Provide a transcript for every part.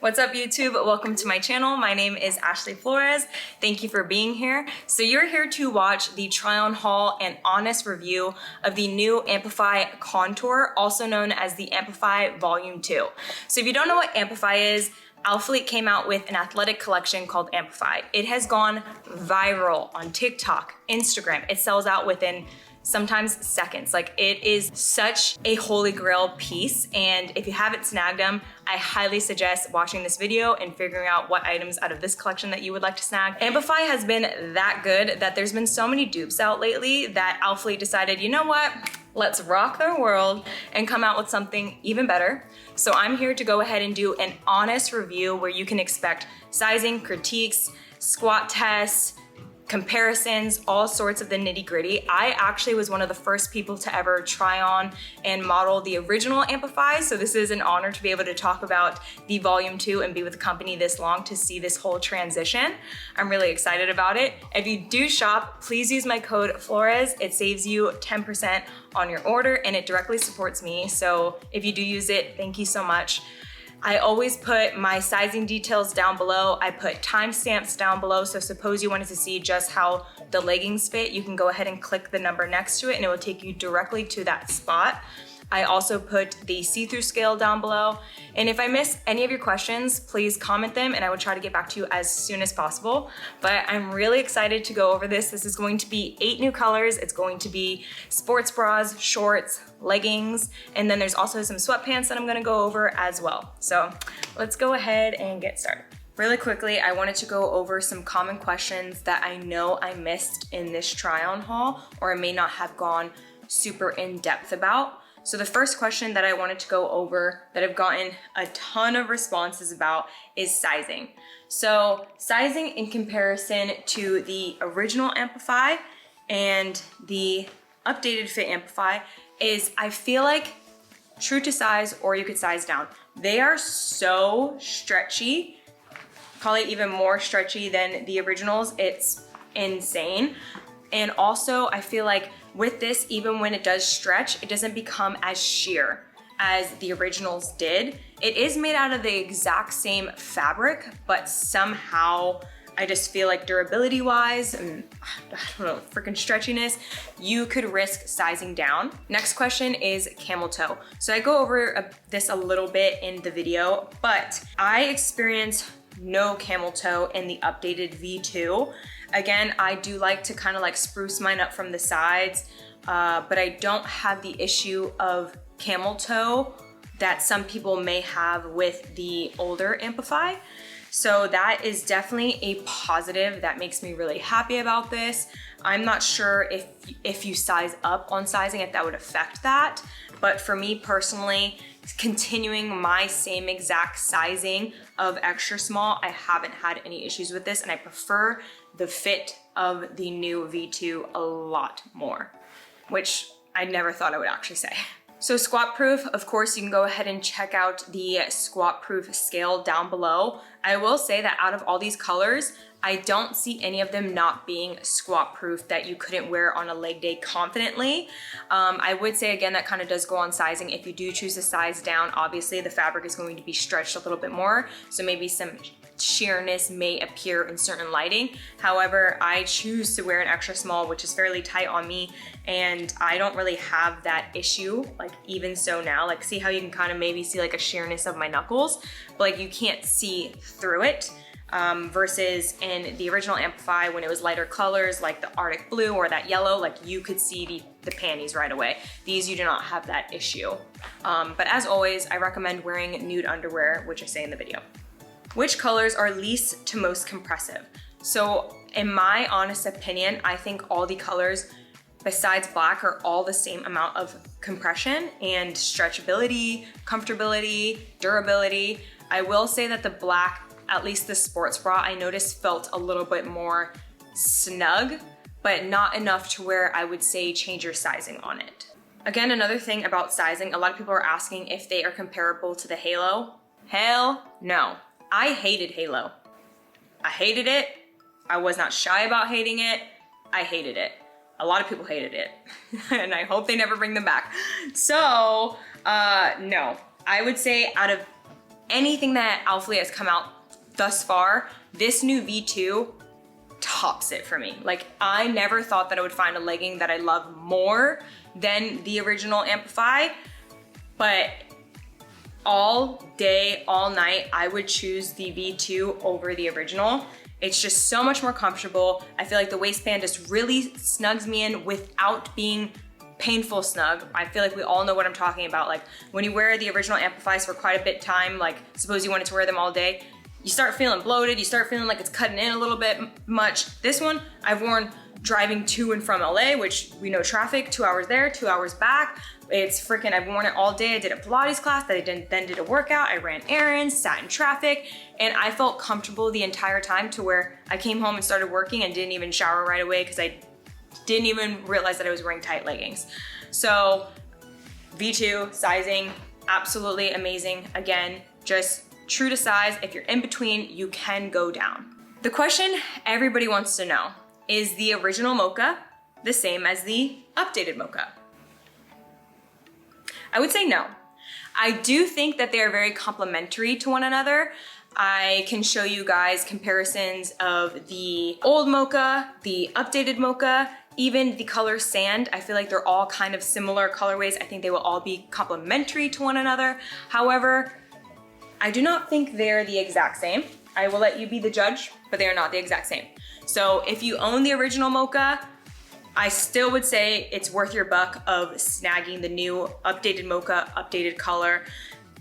What's up YouTube? Welcome to my channel. My name is Ashley Flores. Thank you for being here. So you're here to watch the try on haul and honest review of the new Amplify Contour, also known as the Amplify Volume 2. So if you don't know what Amplify is, ALPHALETE came out with an athletic collection called Amplify. It has gone viral on TikTok, Instagram. It sells out within sometimes seconds. Like, it is such a holy grail piece, and if you haven't snagged them, I highly suggest watching this video and figuring out what items out of this collection that you would like to snag. Amplify has been that good that there's been so many dupes out lately that ALPHALETE decided, you know what? Let's rock their world and come out with something even better. So I'm here to go ahead and do an honest review where you can expect sizing, critiques, squat tests, comparisons, all sorts of the nitty gritty. I actually was one of the first people to ever try on and model the original Amplify, so this is an honor to be able to talk about the Volume 2 and be with the company this long to see this whole transition. I'm really excited about it. If you do shop, please use my code Flores. It saves you 10% on your order and it directly supports me, so if you do use it, thank you so much. I always put my sizing details down below. I put timestamps down below, so suppose you wanted to see just how the leggings fit, you can go ahead and click the number next to it and it will take you directly to that spot. I also put the see-through scale down below. And if I miss any of your questions, please comment them and I will try to get back to you as soon as possible. But I'm really excited to go over this. This is going to be 8 new colors. It's going to be sports bras, shorts, leggings, and then there's also some sweatpants that I'm gonna go over as well. So let's go ahead and get started. Really quickly, I wanted to go over some common questions that I know I missed in this try-on haul or I may not have gone super in depth about. So the first question that I wanted to go over that I've gotten a ton of responses about is sizing. So sizing in comparison to the original Amplify and the updated fit Amplify is, I feel like, true to size or you could size down. They are so stretchy, probably even more stretchy than the originals. It's insane. And also I feel like with this, even when it does stretch, it doesn't become as sheer as the originals did. It is made out of the exact same fabric, but somehow I just feel like durability wise and I don't know, freaking stretchiness, you could risk sizing down. Next question is Cameltoe. So I go over this a little bit in the video, but I experienced no Cameltoe in the updated V2. Again, I do like to kind of like spruce mine up from the sides, but I don't have the issue of Cameltoe that some people may have with the older Amplify. So that is definitely a positive. That makes me really happy about this. I'm not sure if you size up on sizing, if that would affect that. But for me personally, continuing my same exact sizing of extra small, I haven't had any issues with this and I prefer the fit of the new V2 a lot more, which I never thought I would actually say. So squat proof, of course, you can go ahead and check out the squat proof scale down below. I will say that out of all these colors, I don't see any of them not being squat proof that you couldn't wear on a leg day confidently. I would say again, that kind of does go on sizing. If you do choose to size down, obviously the fabric is going to be stretched a little bit more. So maybe some sheerness may appear in certain lighting. However, I choose to wear an extra small, which is fairly tight on me, and I don't really have that issue, like even so now. Like, see how you can kind of maybe see like a sheerness of my knuckles, but like you can't see through it. Versus in the original Amplify when it was lighter colors like the Arctic blue or that yellow, like you could see the panties right away. These, you do not have that issue. But as always, I recommend wearing nude underwear, which I say in the video. Which colors are least to most compressive? So in my honest opinion, I think all the colors besides black are all the same amount of compression and stretchability, comfortability, durability. I will say that the black, at least the sports bra, I noticed felt a little bit more snug, but not enough to where I would say change your sizing on it. Again, another thing about sizing, a lot of people are asking if they are comparable to the Halo. Hell no. I hated Halo. I hated it. I was not shy about hating it. I hated it. A lot of people hated it and I hope they never bring them back. So, no. I would say out of anything that ALPHALETE has come out thus far, this new V2 tops it for me. Like, I never thought that I would find a legging that I love more than the original Amplify, but all day, all night, I would choose the V2 over the original. It's just so much more comfortable. I feel like the waistband just really snugs me in without being painful snug. I feel like we all know what I'm talking about. Like, when you wear the original Amplifies for quite a bit of time, like suppose you wanted to wear them all day, you start feeling bloated, you start feeling like it's cutting in a little bit much. This one I've worn driving to and from LA, which we know traffic, 2 hours there, 2 hours back. It's freaking, I've worn it all day. I did a Pilates class, then did a workout, I ran errands, sat in traffic, and I felt comfortable the entire time to where I came home and started working and didn't even shower right away because I didn't even realize that I was wearing tight leggings. So V2 sizing, absolutely amazing. Again, just true to size. If you're in between, you can go down. The question everybody wants to know, is the original Mocha the same as the updated Mocha? I would say no. I do think that they are very complementary to one another. I can show you guys comparisons of the old Mocha, the updated Mocha, even the color sand. I feel like they're all kind of similar colorways. I think they will all be complementary to one another. However, I do not think they're the exact same. I will let you be the judge, but they are not the exact same. So if you own the original Mocha, I still would say it's worth your buck of snagging the new updated Mocha, updated color.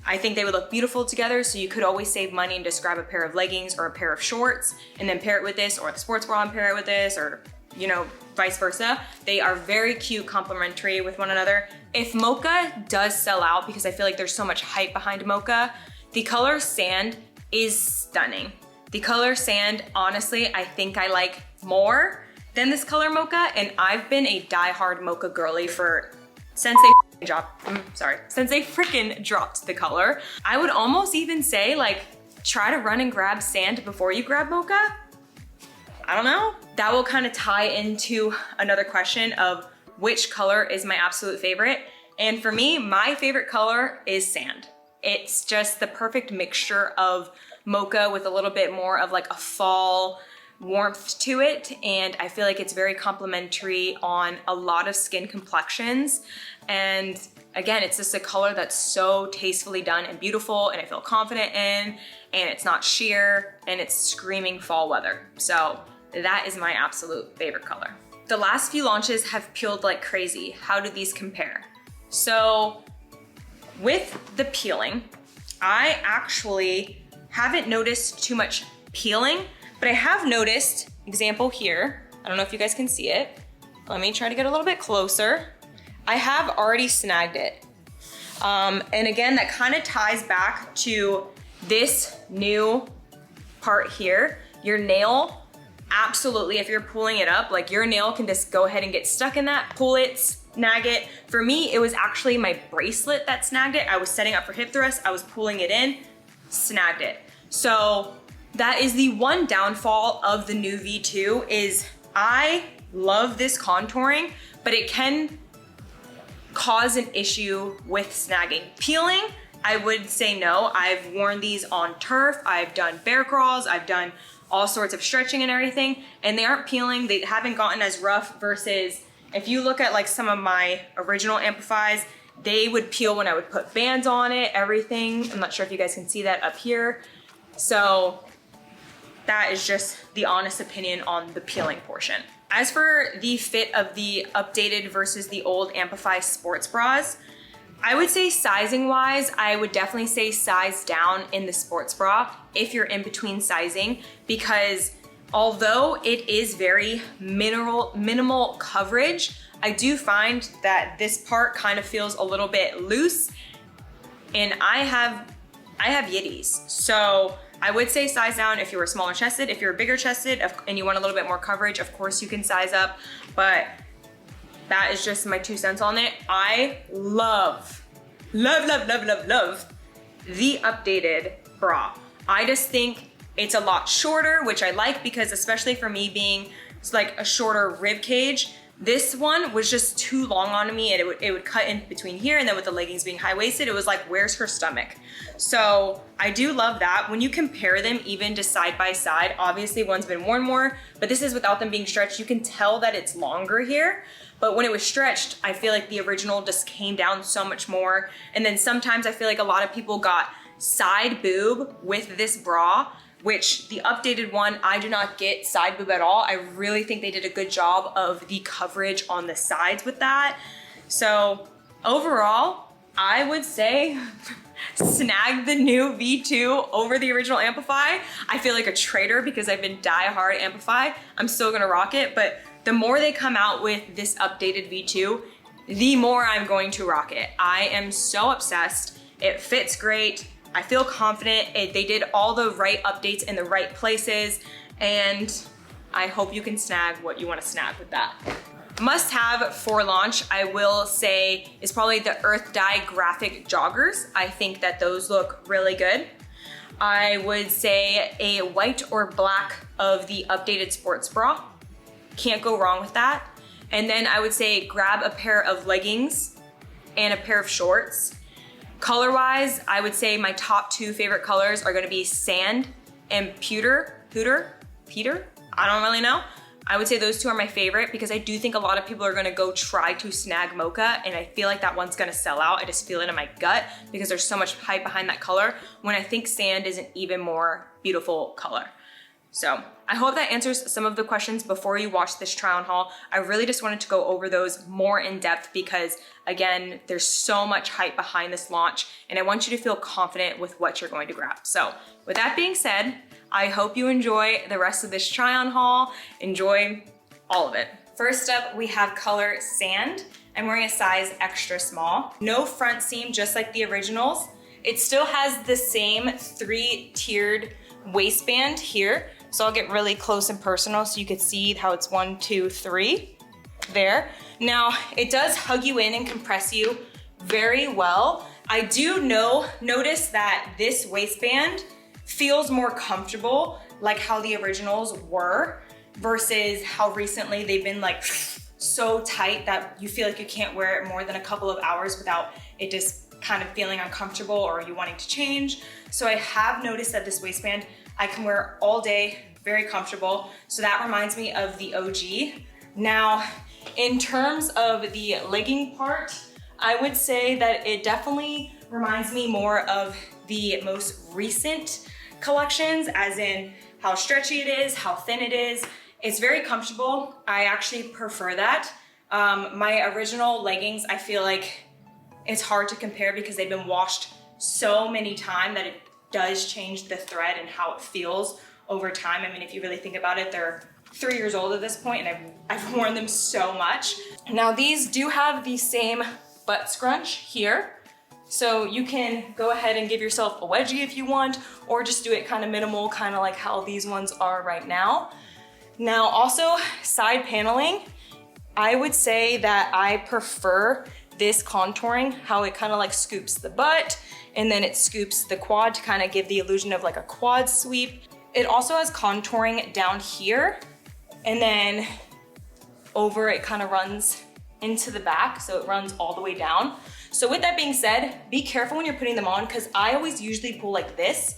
I think they would look beautiful together, so you could always save money and just grab a pair of leggings or a pair of shorts and then pair it with this, or the sports bra and pair it with this, or you know, vice versa. They are very cute, complementary with one another. If Mocha does sell out, because I feel like there's so much hype behind Mocha, the color sand is stunning. The color sand, honestly, I think I like more than this color Mocha, and I've been a diehard Mocha girly since they freaking dropped the color. I would almost even say, like, try to run and grab sand before you grab Mocha. I don't know. That will kind of tie into another question of which color is my absolute favorite. And for me, my favorite color is sand. It's just the perfect mixture of Mocha with a little bit more of like a fall warmth to it, and I feel like it's very complimentary on a lot of skin complexions. And again, it's just a color that's so tastefully done and beautiful, and I feel confident in, and it's not sheer, and it's screaming fall weather. So that is my absolute favorite color. The last few launches have peeled like crazy. How do these compare? So with the peeling, I actually haven't noticed too much peeling, but I have noticed, example here, I don't know if you guys can see it. Let me try to get a little bit closer. I have already snagged it. And again, that kind of ties back to this new part here. Your nail, absolutely, if you're pulling it up, like your nail can just go ahead and get stuck in that, pull it, snag it. For me, it was actually my bracelet that snagged it. I was setting up for hip thrust, I was pulling it in, snagged it. So that is the one downfall of the new V2 is I love this contouring, but it can cause an issue with snagging. Peeling, I would say no. I've worn these on turf, I've done bear crawls, I've done all sorts of stretching and everything, and they aren't peeling, they haven't gotten as rough versus if you look at like some of my original Amplifies, they would peel when I would put bands on it, everything. I'm not sure if you guys can see that up here. So that is just the honest opinion on the peeling portion. As for the fit of the updated versus the old Amplify sports bras, I would say sizing wise, I would definitely say size down in the sports bra if you're in between sizing, because although it is very minimal coverage, I do find that this part kind of feels a little bit loose, and I have yitties. So I would say size down if you were smaller chested. If you're bigger chested and you want a little bit more coverage, of course you can size up, but that is just my 2 cents on it. I love the updated bra. I just think it's a lot shorter, which I like because especially for me being like a shorter rib cage, This one was just too long on me, and it would cut in between here, and then with the leggings being high-waisted, it was like, where's her stomach? So I do love that. When you compare them even just side by side, obviously one's been worn more, but this is without them being stretched. You can tell that it's longer here, but when it was stretched, I feel like the original just came down so much more. And then sometimes I feel like a lot of people got side boob with this bra, which the updated one, I do not get side boob at all. I really think they did a good job of the coverage on the sides with that. So overall, I would say snag the new V2 over the original Amplify. I feel like a traitor because I've been die-hard Amplify. I'm still gonna rock it, but the more they come out with this updated V2, the more I'm going to rock it. I am so obsessed. It fits great. I feel confident. They did all the right updates in the right places, and I hope you can snag what you want to snag with that. Must have for launch, I will say, is probably the Earth Dye graphic joggers. I think that those look really good. I would say a white or black of the updated sports bra. Can't go wrong with that. And then I would say grab a pair of leggings and a pair of shorts. Color-wise, I would say my top 2 favorite colors are gonna be sand and pewter. I don't really know. I would say those 2 are my favorite because I do think a lot of people are gonna go try to snag Mocha, and I feel like that one's gonna sell out. I just feel it in my gut because there's so much hype behind that color, when I think sand is an even more beautiful color. So I hope that answers some of the questions before you watch this try on haul. I really just wanted to go over those more in depth because, again, there's so much hype behind this launch, and I want you to feel confident with what you're going to grab. So with that being said, I hope you enjoy the rest of this try on haul. Enjoy all of it. First up, we have color sand. I'm wearing a size extra small. No front seam, just like the originals. It still has the same 3-tiered waistband here. So I'll get really close and personal so you can see how it's 1, 2, 3 there. Now, it does hug you in and compress you very well. I do notice that this waistband feels more comfortable, like how the originals were, versus how recently they've been like so tight that you feel like you can't wear it more than a couple of hours without it just kind of feeling uncomfortable or you wanting to change. So I have noticed that this waistband I can wear all day, very comfortable. So that reminds me of the OG. Now, in terms of the legging part, I would say that it definitely reminds me more of the most recent collections, as in how stretchy it is, how thin it is. It's very comfortable. I actually prefer that. My original leggings, I feel like it's hard to compare because they've been washed so many times that it does change the thread and how it feels over time. I mean, if you really think about it, they're 3 years old at this point, and I've worn them so much. Now, these do have the same butt scrunch here. So you can go ahead and give yourself a wedgie if you want, or just do it kind of minimal, kind of like how these ones are right now. Now, also side paneling, I would say that I prefer this contouring, how it kind of like scoops the butt and then it scoops the quad to kind of give the illusion of like a quad sweep. It also has contouring down here, and then over it kind of runs into the back, so it runs all the way down. So with that being said, be careful when you're putting them on, because I always usually pull like this,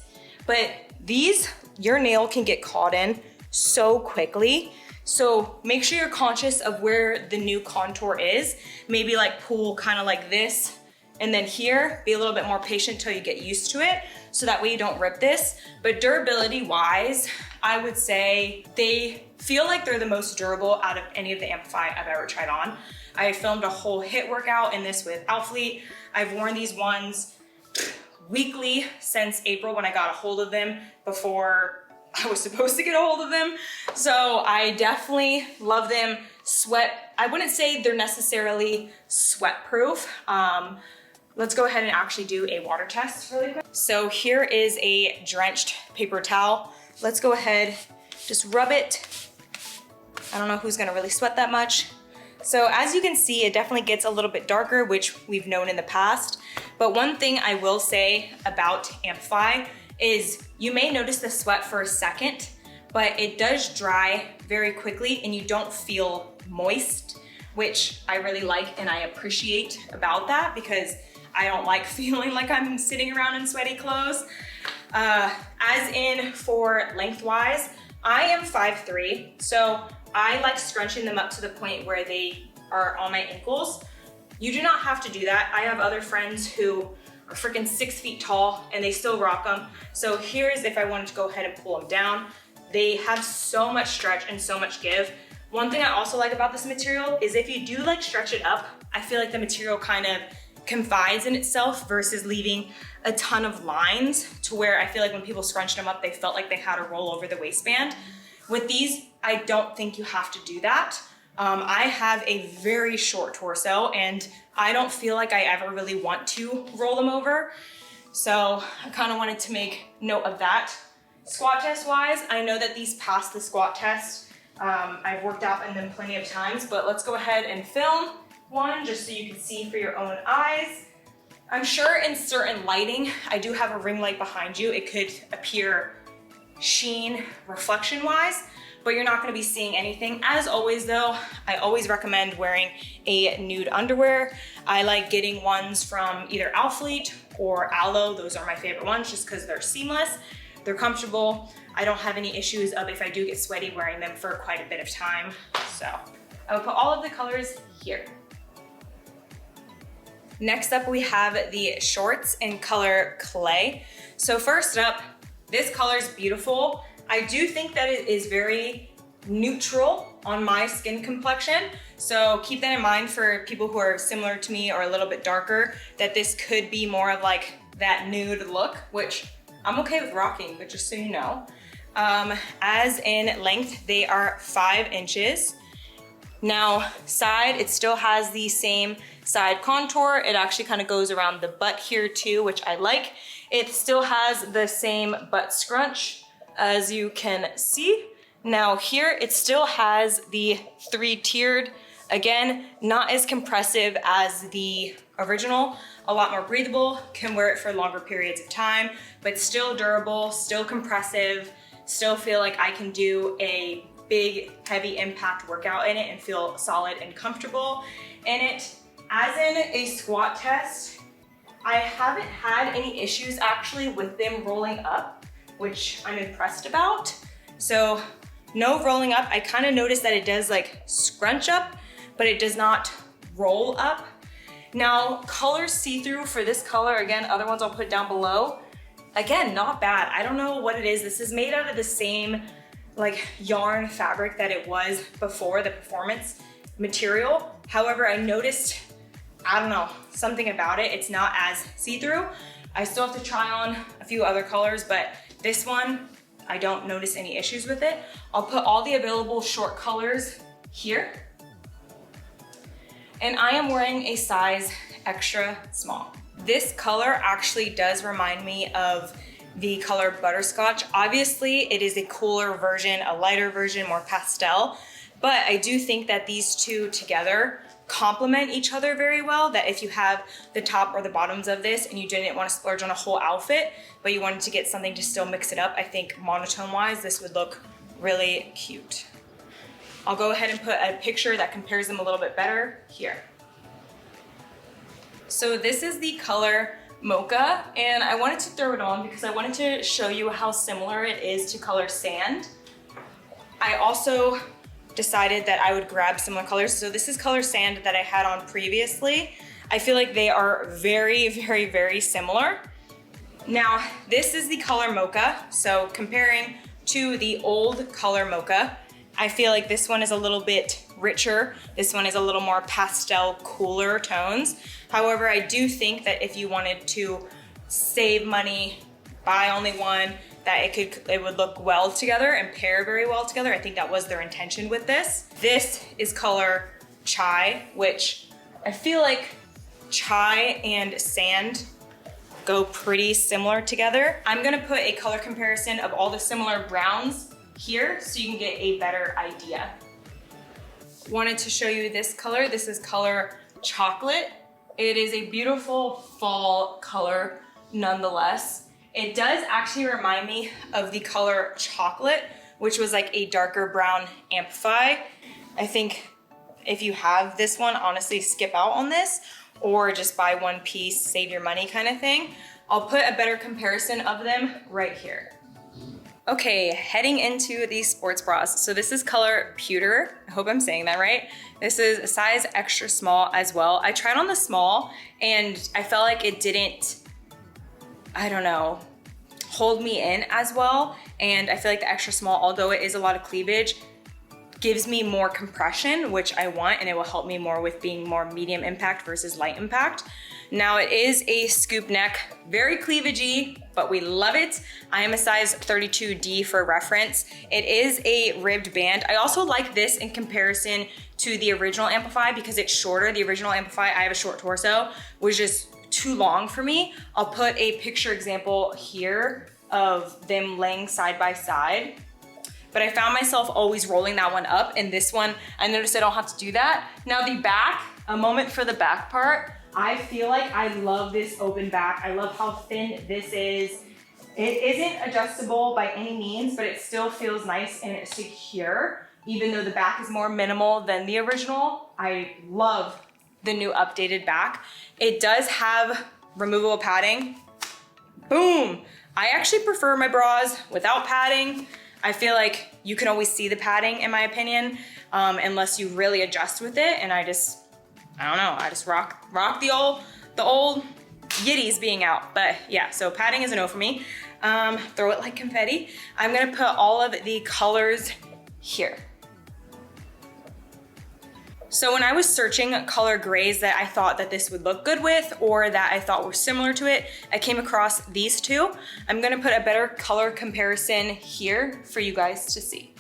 but these, your nail can get caught in so quickly. So make sure you're conscious of where the new contour is. Maybe like pull kind of like this, and then here, be a little bit more patient till you get used to it, so that way you don't rip this. But durability wise, I would say they feel like they're the most durable out of any of the Amplify I've ever tried on. I filmed a whole HIIT workout in this with ALPHALETE. I've worn these ones weekly since April when I got a hold of them, before I was supposed to get a hold of them. So I definitely love them. I wouldn't say they're necessarily sweat proof. Let's go ahead and actually do a water test really quick. So here is a drenched paper towel. Let's go ahead, just rub it. I don't know who's gonna really sweat that much. So as you can see, it definitely gets a little bit darker, which we've known in the past. But one thing I will say about Amplify is you may notice the sweat for a second, but it does dry very quickly and you don't feel moist, which I really like and I appreciate about that because I don't like feeling like I'm sitting around in sweaty clothes. As in for lengthwise, I am 5'3", so I like scrunching them up to the point where they are on my ankles. You do not have to do that. I have other friends who are freaking 6 feet tall and they still rock them. So here's if I wanted to go ahead and pull them down. They have so much stretch and so much give. One thing I also like about this material is if you do like stretch it up, I feel like the material kind of confides in itself versus leaving a ton of lines to where I feel like when people scrunched them up, they felt like they had to roll over the waistband. With these, I don't think you have to do that. I have a very short torso and I don't feel like I ever really want to roll them over. So I kind of wanted to make note of that. Squat test wise, I know that these pass the squat test. I've worked out in them plenty of times, but let's go ahead and film one just so you can see for your own eyes. I'm sure in certain lighting, I do have a ring light behind you. It could appear sheen reflection wise, but you're not gonna be seeing anything. As always though, I always recommend wearing a nude underwear. I like getting ones from either ALPHALETE or Aloe. Those are my favorite ones just because they're seamless, they're comfortable. I don't have any issues of if I do get sweaty wearing them for quite a bit of time. So I will put all of the colors here. Next up, we have the shorts in color Clay. So first up, this color is beautiful. I do think that it is very neutral on my skin complexion. So keep that in mind for people who are similar to me or a little bit darker, that this could be more of like that nude look, which I'm okay with rocking, but just so you know. As in length, they are 5 inches. Now, side, it still has the same side contour. It actually kind of goes around the butt here too, which I like. It still has the same butt scrunch, as you can see. Now here, it still has the 3-tiered. Again, not as compressive as the original, a lot more breathable, can wear it for longer periods of time, but still durable, still compressive, still feel like I can do a big, heavy impact workout in it and feel solid and comfortable in it. As in a squat test, I haven't had any issues actually with them rolling up, which I'm impressed about. So no rolling up. I kind of noticed that it does like scrunch up, but it does not roll up. Now, color see-through for this color, again, other ones I'll put down below. Again, not bad. I don't know what it is. This is made out of the same like yarn fabric that it was before, the performance material. However, I noticed, I don't know, something about it. It's not as see-through. I still have to try on a few other colors, but this one, I don't notice any issues with it. I'll put all the available short colors here. And I am wearing a size extra small. This color actually does remind me of the color Butterscotch. Obviously, it is a cooler version, a lighter version, more pastel, but I do think that these two together complement each other very well, that if you have the top or the bottoms of this and you didn't want to splurge on a whole outfit, but you wanted to get something to still mix it up, I think monotone-wise, this would look really cute. I'll go ahead and put a picture that compares them a little bit better here. So this is the color Mocha, and I wanted to throw it on because I wanted to show you how similar it is to color Sand. I also decided that I would grab similar colors. So this is color Sand that I had on previously. I feel like they are very, very, very similar. Now, this is the color Mocha. So comparing to the old color Mocha, I feel like this one is a little bit richer. This one is a little more pastel, cooler tones. However, I do think that if you wanted to save money, buy only one, that it would look well together and pair very well together. I think that was their intention with this. This is color Chai, which I feel like Chai and Sand go pretty similar together. I'm gonna put a color comparison of all the similar browns here so you can get a better idea. Wanted to show you this color. This is color Chocolate. It is a beautiful fall color nonetheless. It does actually remind me of the color Chocolate, which was like a darker brown Amplify. I think if you have this one, honestly skip out on this or just buy one piece, save your money kind of thing. I'll put a better comparison of them right here. Okay, heading into these sports bras. So this is color Pewter. I hope I'm saying that right. This is a size extra small as well. I tried on the small and I felt like it didn't, I don't know, hold me in as well. And I feel like the extra small, although it is a lot of cleavage, gives me more compression, which I want, and it will help me more with being more medium impact versus light impact. Now it is a scoop neck, very cleavagey, but we love it. I am a size 32D for reference. It is a ribbed band. I also like this in comparison to the original Amplify because it's shorter. The original Amplify, I have a short torso, was just too long for me. I'll put a picture example here of them laying side by side. But I found myself always rolling that one up, and this one, I noticed I don't have to do that. Now the back, a moment for the back part, I feel like I love this open back. I love how thin this is. It isn't adjustable by any means, but it still feels nice and secure, even though the back is more minimal than the original. I love the new updated back. It does have removable padding. Boom! I actually prefer my bras without padding. I feel like you can always see the padding in my opinion, unless you really adjust with it. And I don't know, I just rock the old yitties being out. But yeah, so padding is a no for me. Throw it like confetti. I'm gonna put all of the colors here. So when I was searching color grays that I thought that this would look good with or that I thought were similar to it, I came across these two. I'm gonna put a better color comparison here for you guys to see.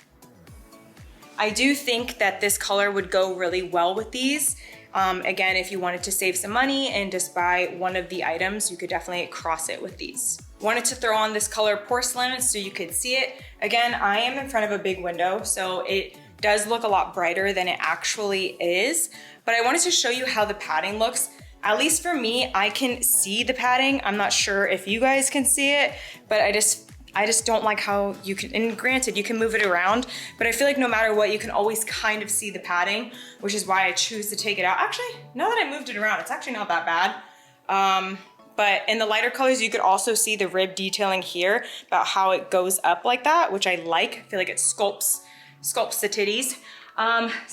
I do think that this color would go really well with these. Again, if you wanted to save some money and just buy one of the items, you could definitely cross it with these. Wanted to throw on this color Porcelain so you could see it. Again, I am in front of a big window, so it does look a lot brighter than it actually is, but I wanted to show you how the padding looks. At least for me, I can see the padding. I'm not sure if you guys can see it, but I just don't like how you can, and granted, you can move it around, but I feel like no matter what, you can always kind of see the padding, which is why I choose to take it out. Actually, now that I moved it around, it's actually not that bad. But in the lighter colors, you could also see the rib detailing here about how it goes up like that, which I like. I feel like it sculpts the titties.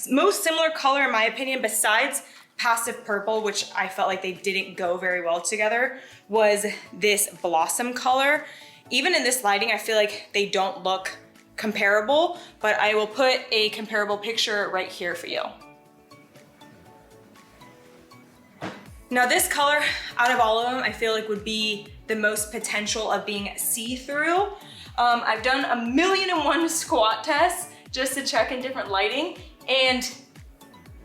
Most similar color in my opinion, besides Passive Purple, which I felt like they didn't go very well together, was this Blossom color. Even in this lighting, I feel like they don't look comparable, but I will put a comparable picture right here for you. Now this color, out of all of them, I feel like would be the most potential of being see-through. I've done 1,000,001 squat tests just to check in different lighting, and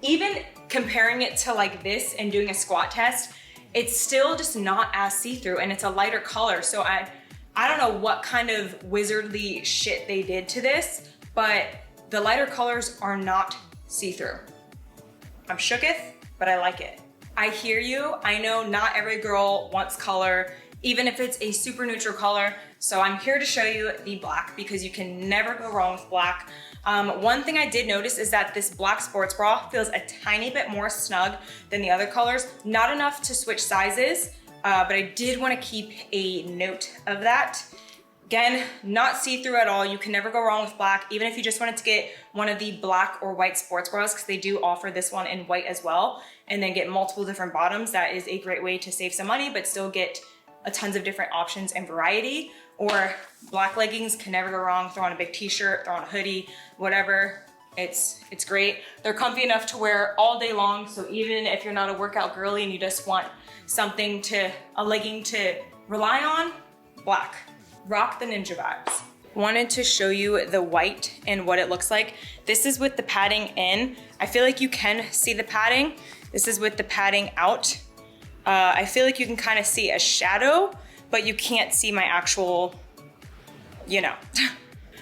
even comparing it to like this and doing a squat test, it's still just not as see-through, and it's a lighter color. So I don't know what kind of wizardly shit they did to this, but the lighter colors are not see-through. I'm shooketh, but I like it. I hear you. I know not every girl wants color, even if it's a super neutral color. So I'm here to show you the black because you can never go wrong with black. One thing I did notice is that this black sports bra feels a tiny bit more snug than the other colors. Not enough to switch sizes, but I did want to keep a note of that. Again, not see-through at all. You can never go wrong with black, even if you just wanted to get one of the black or white sports bras, because they do offer this one in white as well, and then get multiple different bottoms. That is a great way to save some money, but still get a tons of different options and variety. Or black leggings, can never go wrong. Throw on a big t-shirt, throw on a hoodie, whatever. It's great. They're comfy enough to wear all day long. So even if you're not a workout girly and you just want something a legging to rely on, black. Rock the ninja vibes. Wanted to show you the white and what it looks like. This is with the padding in. I feel like you can see the padding. This is with the padding out. I feel like you can kind of see a shadow, but you can't see my actual, you know.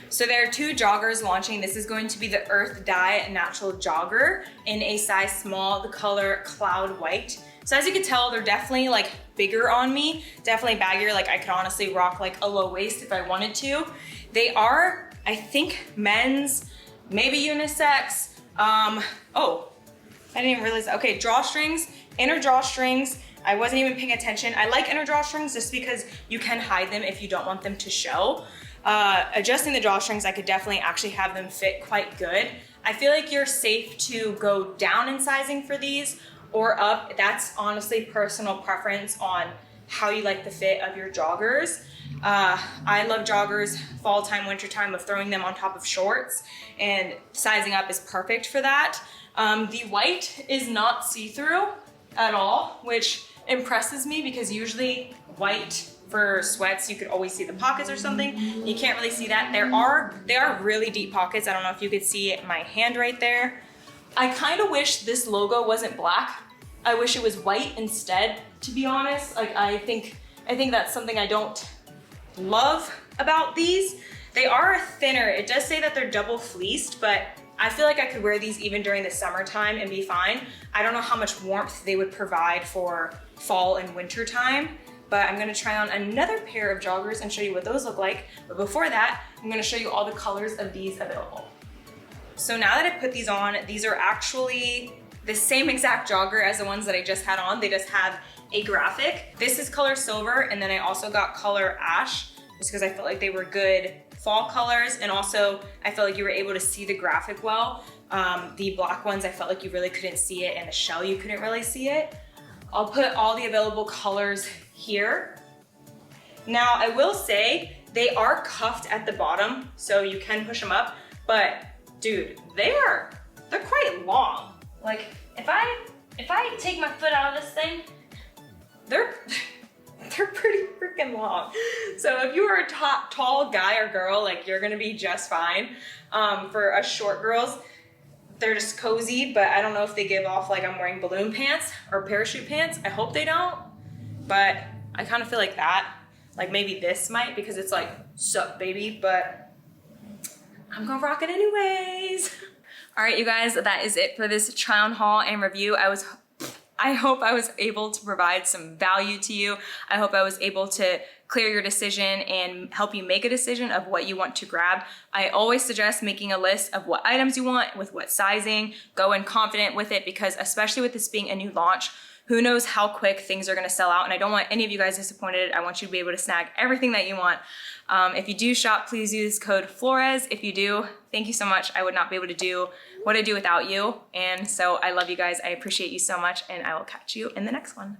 So there are two joggers launching. This is going to be the Earth Dye Natural Jogger in a size small, the color Cloud White. So as you can tell, they're definitely like bigger on me, definitely baggier. Like I could honestly rock like a low waist if I wanted to. They are, I think, men's, maybe unisex. Oh, I didn't even realize that. Okay, drawstrings, inner drawstrings. I wasn't even paying attention. I like inner drawstrings just because you can hide them if you don't want them to show. Adjusting the drawstrings, I could definitely actually have them fit quite good. I feel like you're safe to go down in sizing for these or up. That's honestly personal preference on how you like the fit of your joggers. I love joggers fall time, winter time of throwing them on top of shorts, and sizing up is perfect for that. The white is not see-through at all, which impresses me because usually white for sweats, you could always see the pockets or something. You can't really see that. They are really deep pockets. I don't know if you could see my hand right there. I kind of wish this logo wasn't black. I wish it was white instead, to be honest. Like I think that's something I don't love about these. They are thinner. It does say that they're double fleeced, but I feel like I could wear these even during the summertime and be fine. I don't know how much warmth they would provide for fall and winter time, but I'm gonna try on another pair of joggers and show you what those look like. But before that, I'm gonna show you all the colors of these available. So now that I put these on, these are actually the same exact jogger as the ones that I just had on. They just have a graphic. This is color silver, and then I also got color ash, just because I felt like they were good fall colors, and also I felt like you were able to see the graphic well. The black ones, I felt like you really couldn't see it, and the shell, you couldn't really see it. I'll put all the available colors here. Now, I will say, they are cuffed at the bottom, so you can push them up, but dude, they're quite long. Like, if I take my foot out of this thing, they're pretty freaking long. So if you are a tall guy or girl, like you're gonna be just fine. For us short girls, they're just cozy, but I don't know if they give off like I'm wearing balloon pants or parachute pants. I hope they don't, but I kind of feel like that. Like maybe this might, because it's like, sup baby, but I'm gonna rock it anyways. All right, you guys, that is it for this try on haul and review. I hope I was able to provide some value to you. I hope I was able to clear your decision and help you make a decision of what you want to grab. I always suggest making a list of what items you want with what sizing. Go in confident with it, because especially with this being a new launch, who knows how quick things are gonna sell out, and I don't want any of you guys disappointed. I want you to be able to snag everything that you want. If you do shop, please use code Flores. If you do, thank you so much. I would not be able to do what I do without you. And so I love you guys. I appreciate you so much, and I will catch you in the next one.